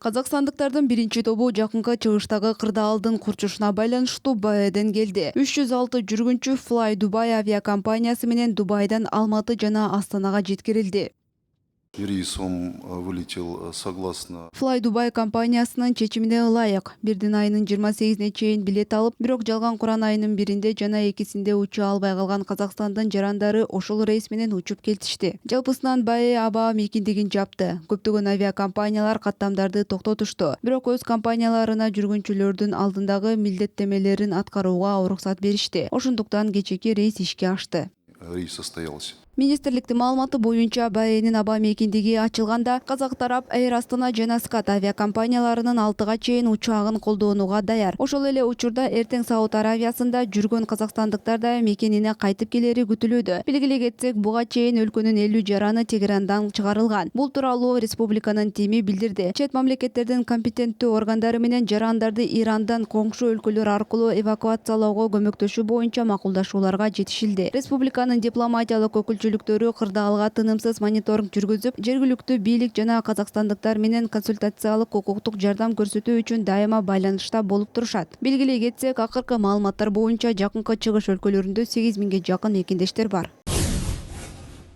Казакстандыктардын биринчи тобу жакынкы чыгыштагы кырдаалдын курчушуна байланыштуу Баэден келди. 306 жүргүнчү Fly Dubai авиакомпаниясы менен Дубайдан Алматы жана Астанага жеткирилди. Рейсом вылетел согласно. Fly Dubai компаниясынын чечимине ылайык бирдин айынын 28-ине чейин билет алып, бирок жалган Куран айынын 1-inde жана 2-синде уча албай калган Казакстандын жарандары ошол рейс менен учуп келтишти. Жалпысынан Баэ аба мейкиндигин жапты. Көптөгөн авиакомпаниялар каттамдарды токтотушту. Бирок өз компанияларына жүргүнчүлөрдүн алдындагы милдеттемелерин аткарууга уруксат беришти. Ошондуктан кечээки рейс ишке ашты. Рейс состоялся. Министрликтин маалыматы боюнча Баэнин аба мейкиндиги ачылганда казак тарап Air Astana жана Скат авиакомпанияларынын 6га чейин учагын колдонууга даяр. Ошол эле учурда эртең Сауд Аравиясында жүргөн казакстандыктар да мекенине кайтып келери күтүлүүдө. Белгилей кетсек, буга чейин өлкөнүн 50 жараны Тегерандан чыгарылган. Бул тууралуу республиканын тими билдирди. Чет мамлекеттердин компетенттүү органдары менен жарандарды Ирандан коңшу өлкөлөр аркылуу эвакуациялоого көмөктөшүү боюнча макулдашууларга жетишилди. Республиканын дипломатиялык өкүлчүлүктөрү кырдаалга тынымсыз мониторинг жүргүзүп, жергиликтүү бийлик жана казакстандыктар менен консультациялык укуктук жардам көрсөтүү үчүн дайыма байланышта болуп турушат. Белгилей кетсек, акыркы маалыматтар боюнча жакынкы чыгыш өлкөлөрүндө 8000ге жакын экиндештер бар.